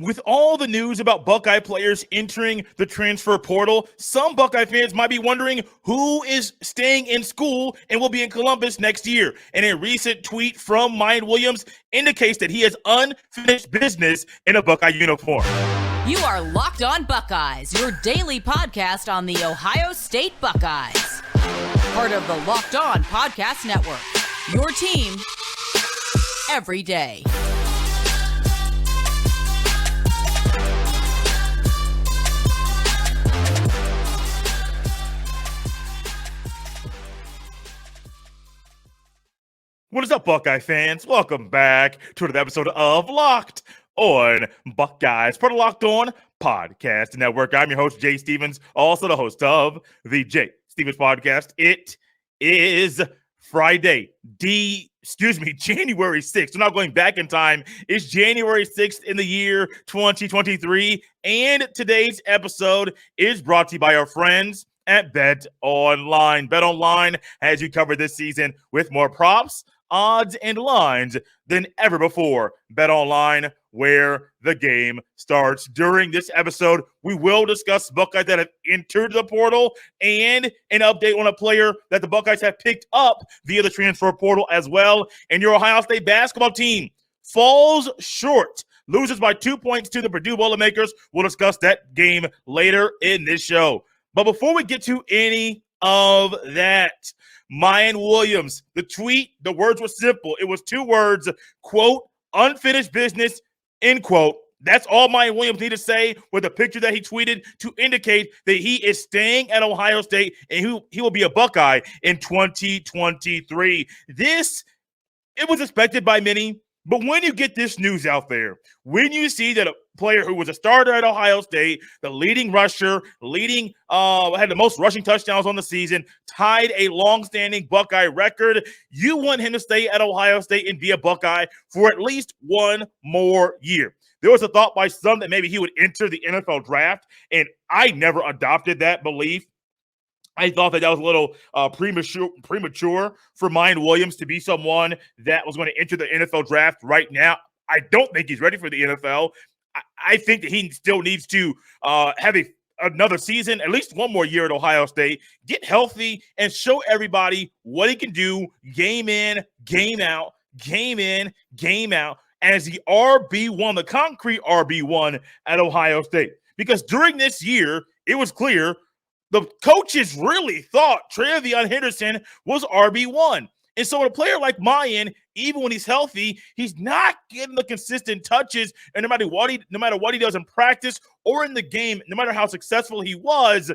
With all the news about Buckeye players entering the transfer portal, some Buckeye fans might be wondering who is staying in school and will be in Columbus next year. And a recent tweet from Mayan Williams indicates that he has unfinished business in a Buckeye uniform. You are Locked On Buckeyes, your daily podcast on the Ohio State Buckeyes. Part of the Locked On Podcast Network, your team every day. What is up, Buckeye fans? Welcome back to another episode of Locked On Buckeyes, part of Locked On Podcast Network. I'm your host, Jay Stevens, also the host of the Jay Stevens Podcast. It is Friday, January 6th. We're not going back in time. It's January 6th in the year 2023, and today's episode is brought to you by our friends at BetOnline. BetOnline has you covered this season with more props, odds, and lines than ever before. BetOnline, where the game starts. During this episode, we will discuss Buckeyes that have entered the portal and an update on a player that the Buckeyes have picked up via the transfer portal as well. And your Ohio State basketball team falls short, loses by 2 points to the Purdue Boilermakers. We'll discuss that game later in this show. But before we get to any of that, Miyan Williams, the tweet, the words were simple. It was 2 words, quote, unfinished business, end quote. That's all Miyan Williams needed to say with the picture that he tweeted to indicate that he is staying at Ohio State and he will be a Buckeye in 2023. It was expected by many, but when you get this news out there, when you see that a player who was a starter at Ohio State, the leading rusher, had the most rushing touchdowns on the season, tied a long-standing Buckeye record, you want him to stay at Ohio State and be a Buckeye for at least one more year. There was a thought by some that maybe he would enter the NFL draft, and I never adopted that belief. I thought that was a little premature for Miyan Williams to be someone that was going to enter the NFL draft right now. I don't think he's ready for the NFL. I think that he still needs to have another season, at least one more year at Ohio State, get healthy, and show everybody what he can do game in, game out, game in, game out, as the RB1, the concrete RB1 at Ohio State. Because during this year, it was clear the coaches really thought TreVeyon Henderson was RB1. And so a player like Miyan, even when he's healthy, he's not getting the consistent touches. And no matter what he does in practice or in the game, no matter how successful he was,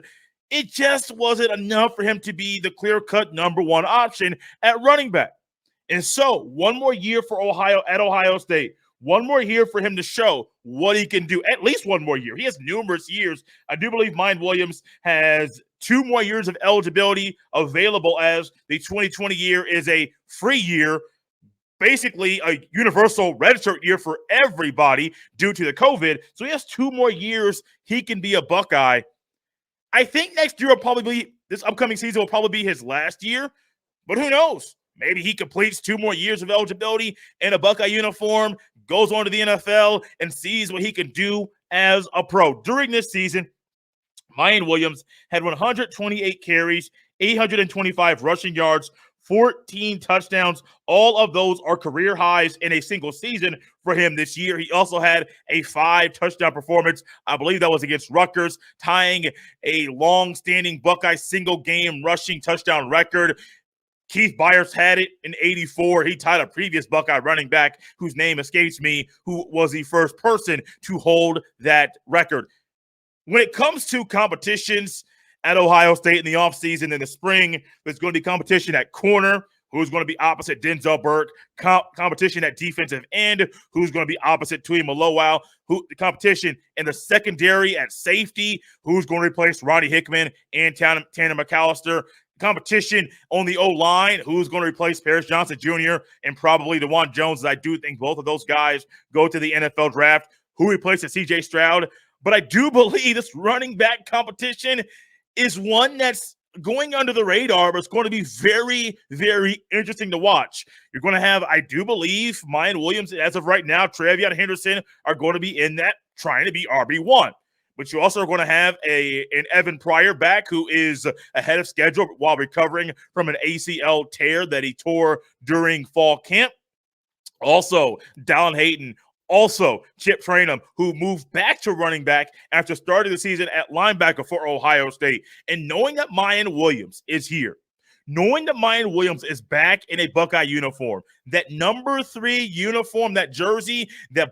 it just wasn't enough for him to be the clear-cut number one option at running back. And so one more year for Ohio State. One more year for him to show what he can do. At least one more year. He has numerous years. I do believe Miyan Williams has 2 more years of eligibility available, as the 2020 year is a free year, basically a universal redshirt year for everybody due to the COVID. So he has 2 more years he can be a Buckeye. I think next year this upcoming season will probably be his last year, but who knows? Maybe he completes 2 more years of eligibility in a Buckeye uniform, goes on to the NFL, and sees what he can do as a pro. During this season, Miyan Williams had 128 carries, 825 rushing yards, 14 touchdowns. All of those are career highs in a single season for him this year. He also had a 5-touchdown performance. I believe that was against Rutgers, tying a long-standing Buckeye single-game rushing touchdown record. Keith Byers had it in 84. He tied a previous Buckeye running back whose name escapes me, who was the first person to hold that record. When it comes to competitions at Ohio State in the offseason, in the spring, there's going to be competition at corner, who's going to be opposite Denzel Burke, competition at defensive end, who's going to be opposite Tui Malowau, the competition in the secondary at safety, who's going to replace Ronnie Hickman and Tanner McAllister, competition on the O-line, who's going to replace Paris Johnson Jr. and probably DeJuan Jones. I do think both of those guys go to the NFL draft. Who replaces C.J. Stroud? But I do believe this running back competition is one that's going under the radar, but it's going to be very, very interesting to watch. You're going to have, I do believe, Miyan Williams, as of right now, Travion Henderson are going to be in that trying to be RB1. But you also are going to have an Evan Pryor back who is ahead of schedule while recovering from an ACL tear that he tore during fall camp. Also, Dallin Hayden, also Chip Trayanum, who moved back to running back after starting the season at linebacker for Ohio State. And knowing that Mayan Williams is here, knowing that Mayan Williams is back in a Buckeye uniform, that number 3 uniform, that jersey that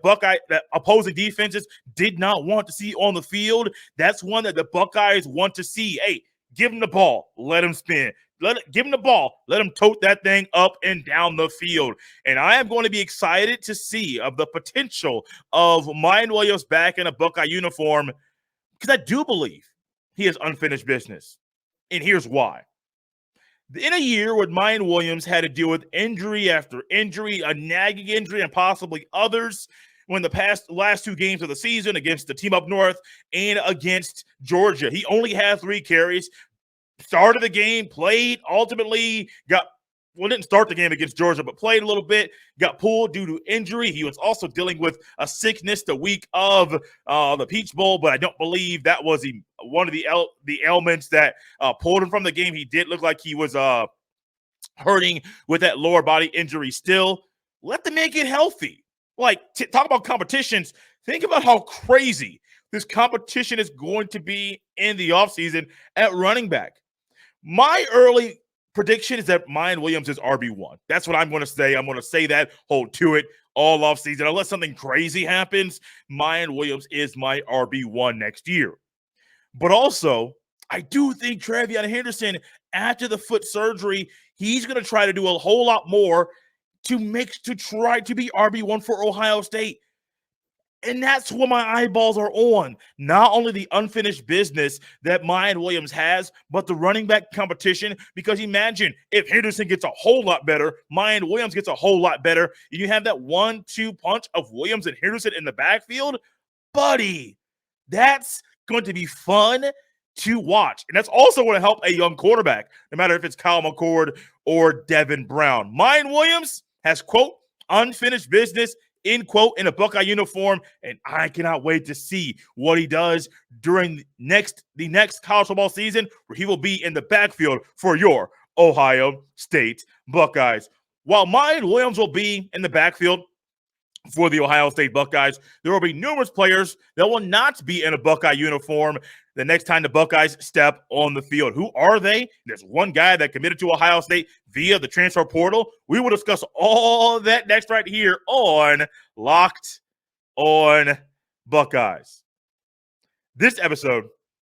opposing defenses did not want to see on the field, that's one that the Buckeyes want to see. Hey, give him the ball, let him spin. Give him the ball. Let him tote that thing up and down the field. And I am going to be excited to see of the potential of Mayan Williams back in a Buckeye uniform because I do believe he has unfinished business. And here's why. In a year where Mayan Williams had to deal with injury after injury, a nagging injury, and possibly others, when the last 2 games of the season against the team up north and against Georgia, he only had 3 carries. Started the game, played, ultimately didn't start the game against Georgia, but played a little bit, got pulled due to injury. He was also dealing with a sickness the week of the Peach Bowl, but I don't believe that was one of the ailments that pulled him from the game. He did look like he was hurting with that lower body injury still. Let the man get healthy. Talk about competitions. Think about how crazy this competition is going to be in the offseason at running back. My early prediction is that Mayan Williams is RB1. That's what I'm going to say. I'm going to say that, hold to it all offseason. Unless something crazy happens, Mayan Williams is my RB1 next year. But also, I do think Travion Henderson, after the foot surgery, he's going to try to do a whole lot more to try to be RB1 for Ohio State. And that's what my eyeballs are on. Not only the unfinished business that Mayan Williams has, but the running back competition. Because imagine if Henderson gets a whole lot better, Mayan Williams gets a whole lot better, and you have that 1-2 punch of Williams and Henderson in the backfield. Buddy, that's going to be fun to watch. And that's also going to help a young quarterback, no matter if it's Kyle McCord or Devin Brown. Mayan Williams has, quote, unfinished business, end quote, in a Buckeye uniform, and I cannot wait to see what he does during the next college football season, where he will be in the backfield for your Ohio State Buckeyes. While Mayan Williams will be in the backfield for the Ohio State Buckeyes, there will be numerous players that will not be in a Buckeye uniform the next time the Buckeyes step on the field. Who are they? There's one guy that committed to Ohio State via the transfer portal. We will discuss all that next right here on Locked on Buckeyes. This episode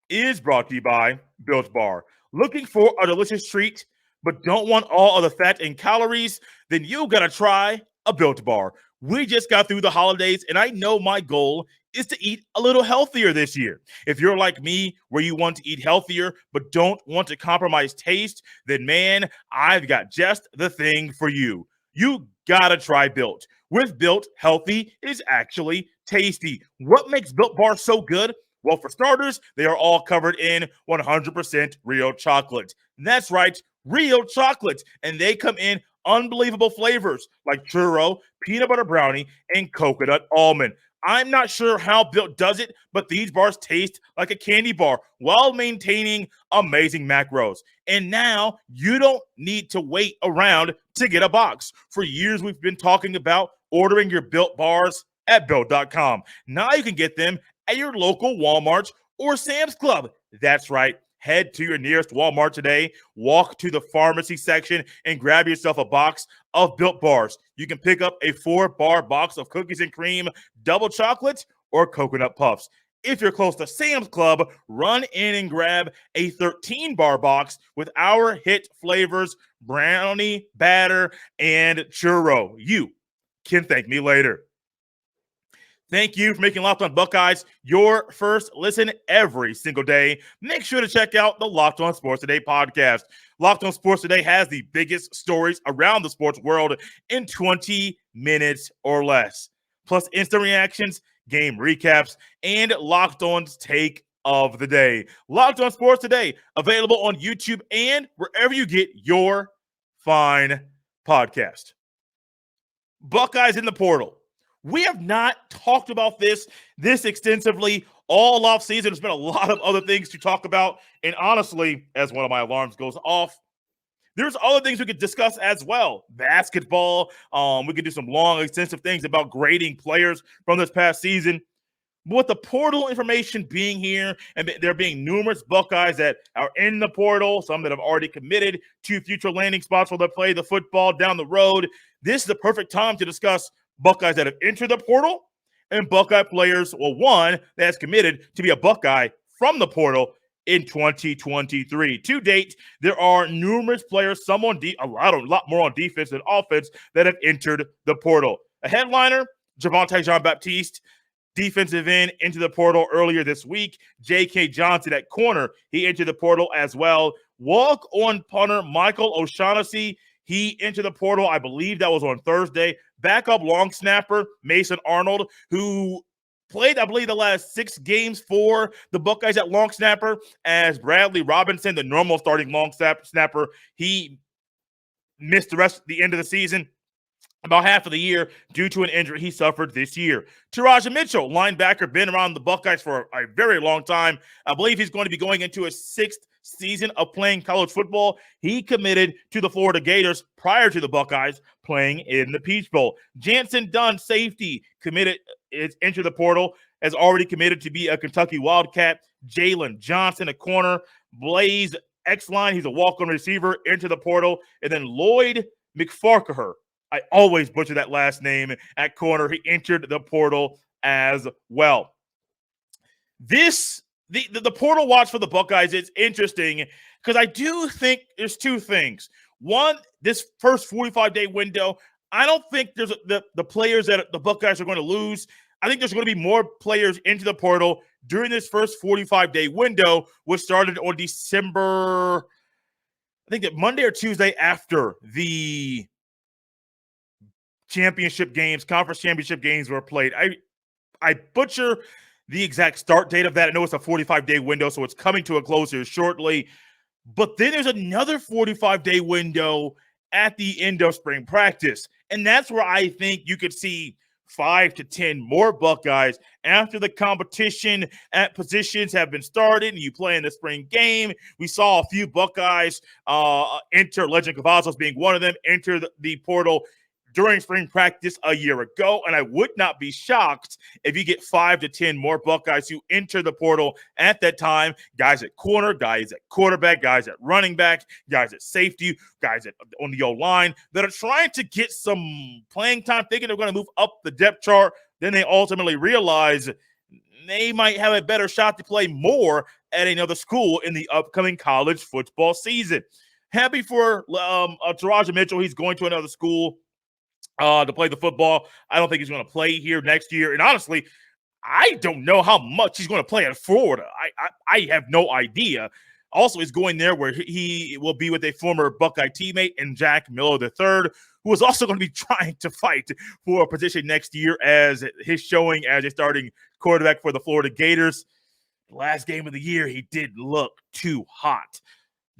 is brought to you by Built Bar. Looking for a delicious treat but don't want all of the fat and calories? Then you gotta try a Built Bar. We just got through the holidays, and I know my goal is to eat a little healthier this year. If you're like me, where you want to eat healthier but don't want to compromise taste, then man, I've got just the thing for you. You gotta try Built. With Built, healthy is actually tasty. What makes Built Bar so good? Well, for starters, they are all covered in 100% real chocolate. That's right, real chocolate. And they come in unbelievable flavors like churro, peanut butter brownie, and coconut almond. I'm not sure how Built does it, but these bars taste like a candy bar while maintaining amazing macros. And now you don't need to wait around to get a box. For years, we've been talking about ordering your Built bars at Built.com. Now you can get them at your local Walmart or Sam's Club. That's right. Head to your nearest Walmart today, walk to the pharmacy section, and grab yourself a box of Built Bars. You can pick up a 4-bar box of cookies and cream, double chocolate, or coconut puffs. If you're close to Sam's Club, run in and grab a 13-bar box with our hit flavors, brownie, batter, and churro. You can thank me later. Thank you for making Locked on Buckeyes your first listen every single day. Make sure to check out the Locked on Sports Today podcast. Locked on Sports Today has the biggest stories around the sports world in 20 minutes or less. Plus instant reactions, game recaps, and Locked on's take of the day. Locked On Sports Today, available on YouTube and wherever you get your fine podcast. Buckeyes in the portal. We have not talked about this extensively all offseason. There's been a lot of other things to talk about. And honestly, as one of my alarms goes off, there's other things we could discuss as well. Basketball. We could do some long, extensive things about grading players from this past season. But with the portal information being here and there being numerous Buckeyes that are in the portal, some that have already committed to future landing spots where they'll play the football down the road, this is the perfect time to discuss Buckeyes that have entered the portal and Buckeye players, well, one that's committed to be a Buckeye from the portal in 2023. To date, there are numerous players, some on a lot more on defense than offense, that have entered the portal. A headliner, Javonte Jean-Baptiste, defensive end, into the portal earlier this week. J.K. Johnson at corner, he entered the portal as well. Walk-on punter Michael O'Shaughnessy, he entered the portal, I believe that was on Thursday. Backup long snapper Mason Arnold, who played, I believe, the last 6 games for the Buckeyes at long snapper, as Bradley Robinson, the normal starting long snapper, he missed the end of the season, about half of the year, due to an injury he suffered this year. Taraja Mitchell, linebacker, been around the Buckeyes for a very long time. I believe he's going to be going into his 6th season of playing college football. He committed to the Florida Gators prior to the Buckeyes playing in the Peach Bowl. Jansen Dunn, safety, entered the portal, has already committed to be a Kentucky Wildcat. Jalen Johnson, a corner. Blaze X-Line, he's a walk-on receiver, into the portal. And then Lloyd McFarquhar, I always butcher that last name, at corner. He entered the portal as well. The portal watch for the Buckeyes is interesting because I do think there's 2 things. One, this first 45-day window, I don't think there's the players that the Buckeyes are going to lose. I think there's going to be more players into the portal during this first 45-day window, which started on December, I think that Monday or Tuesday after the conference championship games were played. I butcher the exact start date of that. I know it's a 45-day window, so it's coming to a close here shortly. But then there's another 45-day window at the end of spring practice. And that's where I think you could see 5 to 10 more Buckeyes after the competition at positions have been started and you play in the spring game. We saw a few Buckeyes enter, Legend Cavazos being one of them, enter the portal during spring practice a year ago, and I would not be shocked if you get 5 to 10 more Buckeyes who enter the portal at that time. Guys at corner, guys at quarterback, guys at running back, guys at safety, guys on the O-line that are trying to get some playing time, thinking they're going to move up the depth chart. Then they ultimately realize they might have a better shot to play more at another school in the upcoming college football season. Happy for Taraja Mitchell. He's going to another school to play the football. I don't think he's going to play here next year. And honestly, I don't know how much he's going to play at Florida. I have no idea. Also, he's going there where he will be with a former Buckeye teammate and Jack Miller III, who is also going to be trying to fight for a position next year as his showing as a starting quarterback for the Florida Gators. The last game of the year, he did look too hot.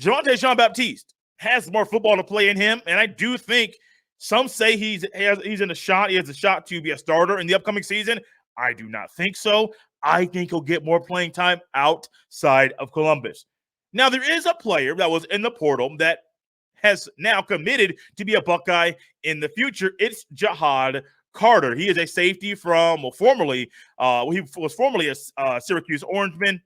Javonte Jean-Baptiste has more football to play in him, and I do think some say he's in a shot. He has a shot to be a starter in the upcoming season. I do not think so. I think he'll get more playing time outside of Columbus. Now, there is a player that was in the portal that has now committed to be a Buckeye in the future. It's Jahad Carter. He is a safety from, he was formerly a Syracuse Orangeman.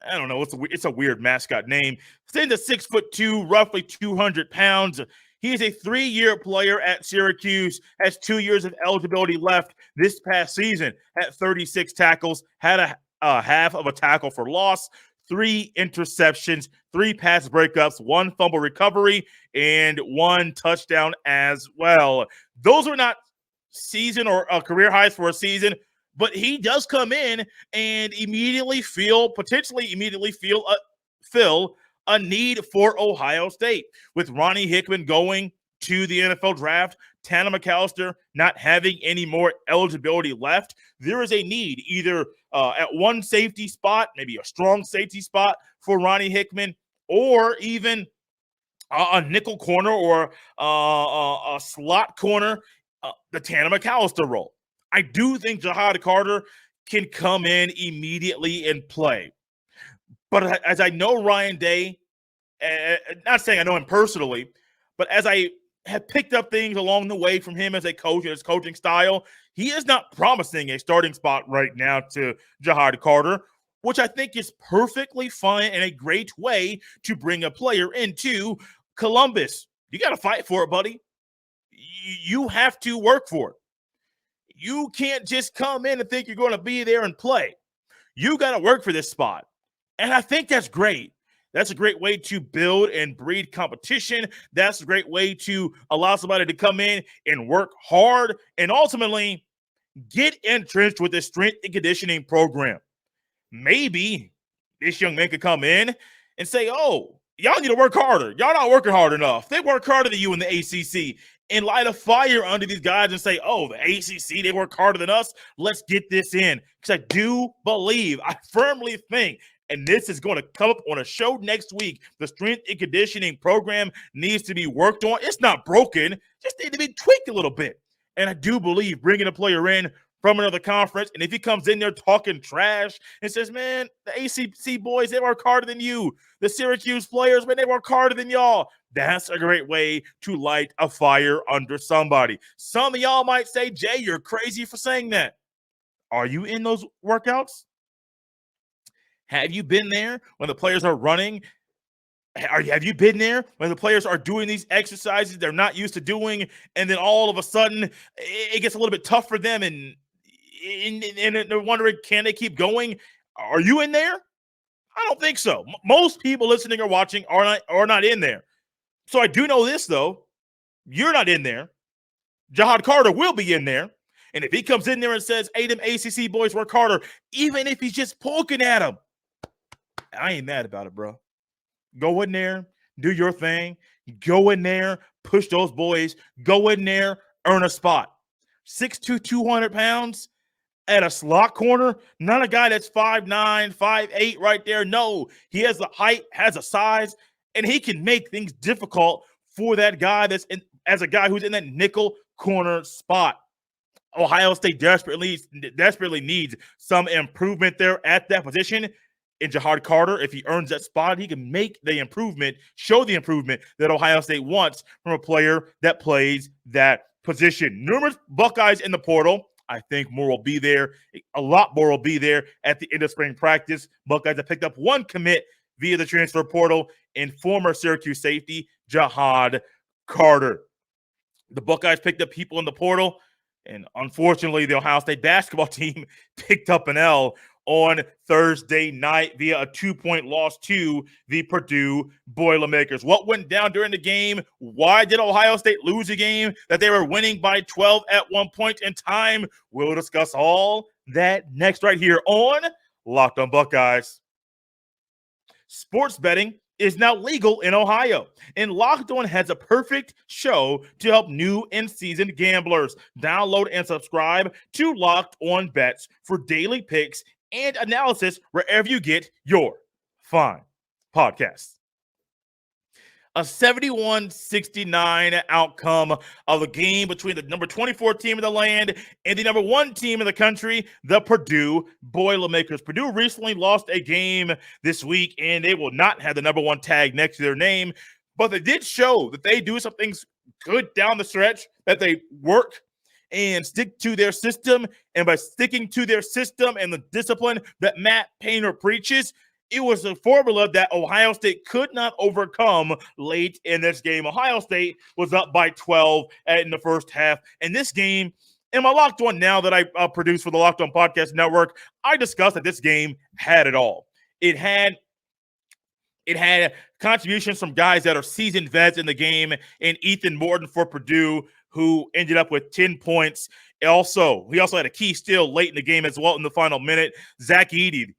I don't know. It's a weird mascot name. Stands at 6'2", roughly 200 pounds. He is a 3-year player at Syracuse, has 2 years of eligibility left this past season, had 36 tackles, had a half of a tackle for loss, 3 interceptions, 3 pass breakups, 1 fumble recovery, and 1 touchdown as well. Those are not season or career highs for a season, but he does come in and potentially immediately fill a need for Ohio State. With Ronnie Hickman going to the NFL draft, Tanner McAllister not having any more eligibility left, there is a need either at one safety spot, maybe a strong safety spot for Ronnie Hickman, or even a nickel corner or a slot corner, the Tanner McAllister role. I do think Jahad Carter can come in immediately and play. But as I know Ryan Day, not saying I know him personally, but as I have picked up things along the way from him as a coach and his coaching style, he is not promising a starting spot right now to Jahad Carter, which I think is perfectly fine and a great way to bring a player into Columbus. You got to fight for it, buddy. You have to work for it. You can't just come in and think you're going to be there and play. You got to work for this spot. And I think that's great. That's a great way to build and breed competition. That's a great way to allow somebody to come in and work hard and ultimately get entrenched with the strength and conditioning program. Maybe this young man could come in and say, oh, y'all need to work harder. Y'all not working hard enough. They work harder than you in the ACC. And light a fire under these guys and say, oh, the ACC, they work harder than us. Let's get this in. Because I do believe, I firmly think, and this is going to come up on a show next week, the strength and conditioning program needs to be worked on. It's not broken. Just need to be tweaked a little bit. And I do believe bringing a player in from another conference, and if he comes in there talking trash and says, man, the ACC boys, they work harder than you. The Syracuse players, man, they work harder than y'all. That's a great way to light a fire under somebody. Some of y'all might say, Jay, you're crazy for saying that. Are you in those workouts? Have you been there when the players are running? Have you been there when the players are doing these exercises they're not used to doing, and then all of a sudden it gets a little bit tough for them, and they're wondering, can they keep going? Are you in there? I don't think so. Most people listening or watching are not in there. So I do know this, though. You're not in there. Jahad Carter will be in there. And if he comes in there and says, hey, them ACC boys work harder, even if he's just poking at them, I ain't mad about it, bro. Go in there, do your thing. Go in there, push those boys. Go in there, earn a spot. 6'2", 200 pounds at a slot corner. Not a guy that's 5'9", 5'8" right there. No, he has the height, has a size, and he can make things difficult for that guy as a guy who's in that nickel corner spot. Ohio State desperately needs some improvement there at that position. In Jahad Carter, if he earns that spot, he can make the improvement, show the improvement that Ohio State wants from a player that plays that position. Numerous Buckeyes in the portal. I think more will be there. A lot more will be there at the end of spring practice. Buckeyes have picked up one commit via the transfer portal in former Syracuse safety Jahad Carter. The Buckeyes picked up people in the portal, and unfortunately, the Ohio State basketball team picked up an L on Thursday night via a 2-point loss to the Purdue Boilermakers. What went down during the game? Why did Ohio State lose a game that they were winning by 12 at one point in time? We'll discuss all that next right here on Locked on Buckeyes. Sports betting is now legal in Ohio, and Locked On has a perfect show to help new and seasoned gamblers. Download and subscribe to Locked On Bets for daily picks and analysis wherever you get your fine podcasts. A 71-69 outcome of a game between the number 24 team in the land and the number 1 team in the country, the Purdue Boilermakers. Purdue recently lost a game this week, and they will not have the number 1 tag next to their name, but they did show that they do some things good down the stretch, that they work and stick to their system, and by sticking to their system and the discipline that Matt Painter preaches, it was a formula that Ohio State could not overcome late in this game. Ohio State was up by 12 in the first half. And this game, in my Locked On Now that I produce for the Locked On Podcast Network, I discussed that this game had it all. It had contributions from guys that are seasoned vets in the game, and Ethan Morton for Purdue, who ended up with 10 points He also had a key steal late in the game as well in the final minute. Zach Edey,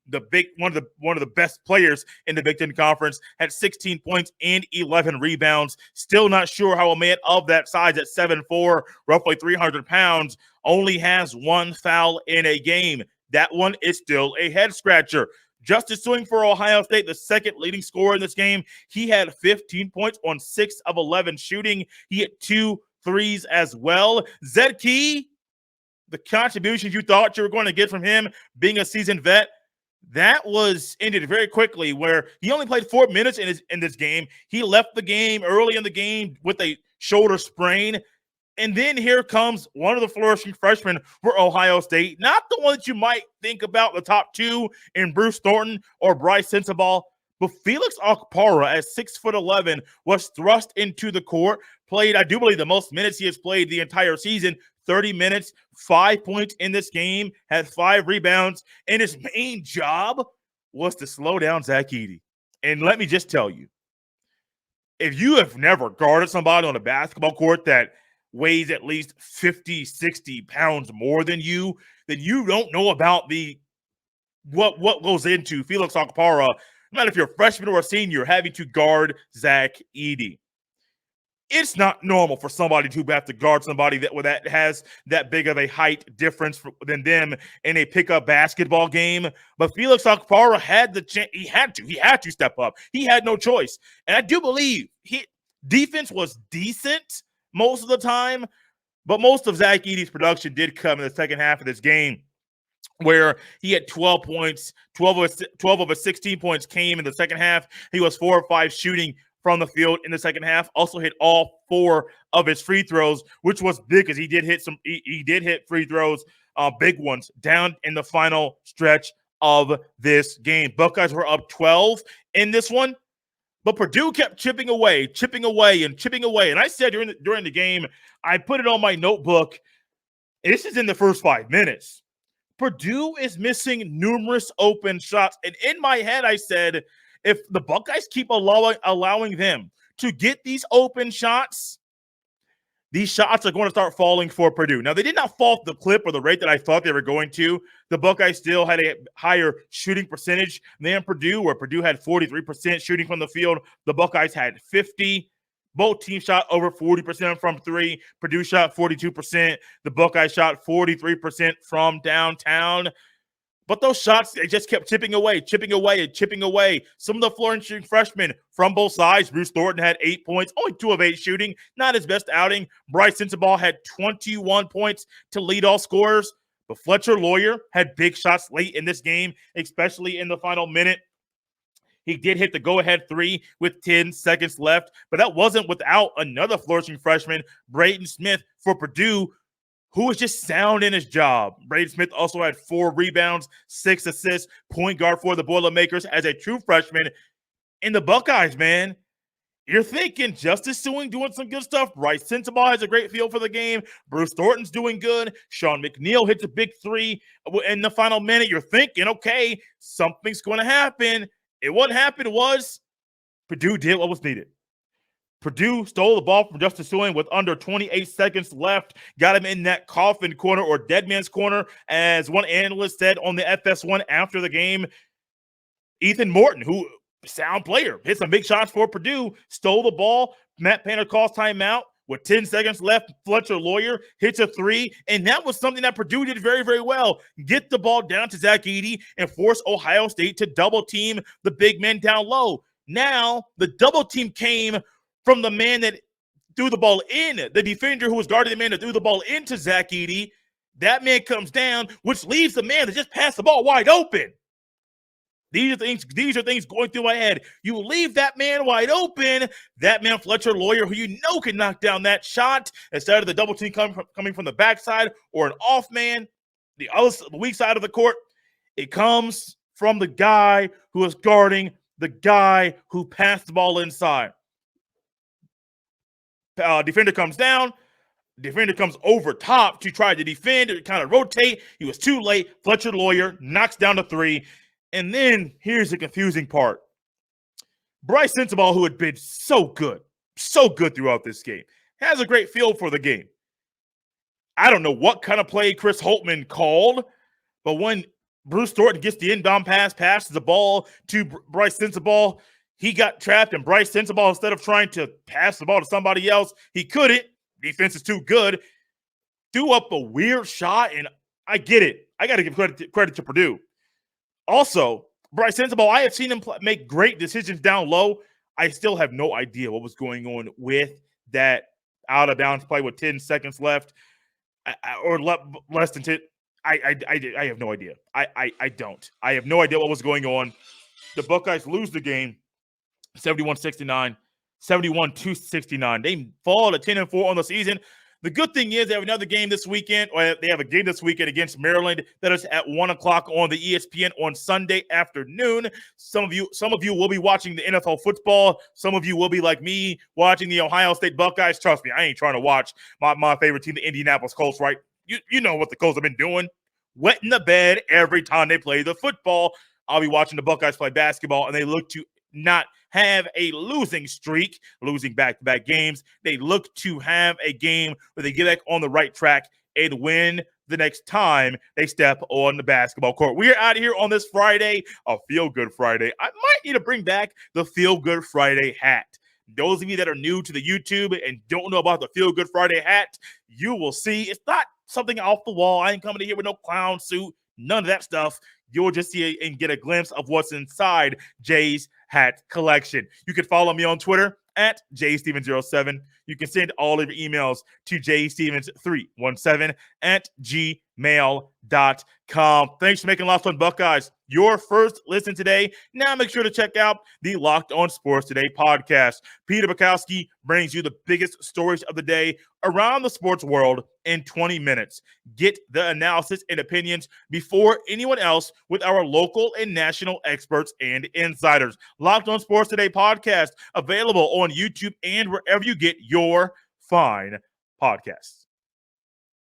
one of the best players in the Big Ten Conference, had 16 points and 11 rebounds. Still not sure how a man of that size at 7'4", roughly 300 pounds, only has one foul in a game. That one is still a head scratcher. Justice Swing for Ohio State, the second leading scorer in this game. He had 15 points on 6 of 11 shooting. He hit 2 threes as well. Zed Key, the contributions you thought you were going to get from him being a seasoned vet, that was ended very quickly, where he only played 4 minutes in this game. He left the game early in the game with a shoulder sprain. And then here comes one of the flourishing freshmen for Ohio State, not the one that you might think about the top two in Bruce Thornton or Bryce Sensabaugh, but Felix Okpara at 6'11" was thrust into the court, played, I do believe, the most minutes he has played the entire season, 30 minutes, 5 points in this game, had 5 rebounds, and his main job was to slow down Zach Edey. And let me just tell you, if you have never guarded somebody on a basketball court that weighs at least 50, 60 pounds more than you, then you don't know about what goes into Felix Okpara, no matter if you're a freshman or a senior, having to guard Zach Edey. It's not normal for somebody to have to guard somebody that has that big of a height difference than them in a pickup basketball game. But Felix Okpara had the chance. He had to step up. He had no choice. And I do believe defense was decent most of the time, but most of Zach Edey's production did come in the second half of this game, where he had 12 points. 12 of his 16 points came in the second half. He was 4 of 5 shooting from the field in the second half. Also hit all 4 of his free throws, which was big because he did hit free throws, big ones, down in the final stretch of this game. Buckeyes were up 12 in this one, but Purdue kept chipping away. And I said during the game, I put it on my notebook. This is in the first 5 minutes. Purdue is missing numerous open shots. And in my head, I said, if the Buckeyes keep allowing them to get these open shots, these shots are going to start falling for Purdue. Now, they did not fall at the clip or the rate that I thought they were going to. The Buckeyes still had a higher shooting percentage than Purdue, where Purdue had 43% shooting from the field. The Buckeyes had 50%. Both teams shot over 40% from 3. Purdue shot 42%. The Buckeyes shot 43% from downtown. But those shots, they just kept chipping away. Some of the flourishing freshmen from both sides. Bruce Thornton had 8 points, only 2 of 8 shooting. Not his best outing. Bryce Sensabaugh had 21 points to lead all scorers. But Fletcher Lawyer had big shots late in this game, especially in the final minute. He did hit the go-ahead 3 with 10 seconds left, but that wasn't without another flourishing freshman, Braden Smith, for Purdue, who was just sound in his job. Braden Smith also had 4 rebounds, 6 assists, point guard for the Boilermakers as a true freshman. In the Buckeyes, man, you're thinking Justice Swing doing some good stuff. Bryce Sensabaugh has a great feel for the game. Bruce Thornton's doing good. Sean McNeil hits a big 3 in the final minute. You're thinking, okay, something's going to happen. And what happened was Purdue did what was needed. Purdue stole the ball from Justice Swing with under 28 seconds left, got him in that coffin corner or dead man's corner, as one analyst said on the FS1 after the game. Ethan Morton, who sound player, hit some big shots for Purdue, stole the ball. Matt Painter calls timeout. With 10 seconds left, Fletcher Lawyer hits a 3, and that was something that Purdue did very, very well. Get the ball down to Zach Edey and force Ohio State to double-team the big men down low. Now, the double team came from the man that threw the ball in, the defender who was guarding the man that threw the ball into Zach Edey. That man comes down, which leaves the man that just passed the ball wide open. These are things going through my head. You leave that man wide open, that man Fletcher Lawyer, who you know can knock down that shot, instead of the double team coming from the backside or an off man, the weak side of the court. It comes from the guy who is guarding the guy who passed the ball inside. Defender comes down. Defender comes over top to try to defend, to kind of rotate. He was too late. Fletcher Lawyer knocks down the 3. And then here's the confusing part. Bryce Sensabaugh, who had been so good throughout this game, has a great feel for the game. I don't know what kind of play Chris Holtman called, but when Bruce Thornton gets the inbound pass, passes the ball to Bryce Sensabaugh, he got trapped, and Bryce Sensabaugh, instead of trying to pass the ball to somebody else, he couldn't. Defense is too good. Threw up a weird shot, and I get it. I got to give credit to Purdue. Also, Bryce Sensabaugh, I have seen him make great decisions down low. I still have no idea what was going on with that out-of-bounds play with 10 seconds left, or less than 10. I have no idea. I don't. I have no idea what was going on. The Buckeyes lose the game 71-69, 71-69. They fall to 10-4 on the season. The good thing is they have another game this weekend, or they have a game this weekend against Maryland that is at 1 o'clock on the ESPN on Sunday afternoon. Some of you will be watching the NFL football. Some of you will be like me, watching the Ohio State Buckeyes. Trust me, I ain't trying to watch my favorite team, the Indianapolis Colts, right? You know what the Colts have been doing. Wetting the bed every time they play the football. I'll be watching the Buckeyes play basketball, and they look to not have a losing streak, losing back-to-back games. They look to have a game where they get back on the right track and win the next time they step on the basketball court. We are out of here on this Friday, a Feel Good Friday. I might need to bring back the Feel Good Friday hat. Those of you that are new to the YouTube and don't know about the Feel Good Friday hat, you will see it's not something off the wall. I ain't coming in here with no clown suit, none of that stuff. You'll just see and get a glimpse of what's inside Jay's hat collection. You can follow me on Twitter at jstevens07. You can send all of your emails to jstevens317 at gmail.com. Thanks for making Locked On Buckeyes your first listen today. Now make sure to check out the Locked On Sports Today podcast. Peter Bukowski brings you the biggest stories of the day around the sports world in 20 minutes. Get the analysis and opinions before anyone else with our local and national experts and insiders. Locked On Sports Today podcast, available on YouTube and wherever you get your fine podcasts.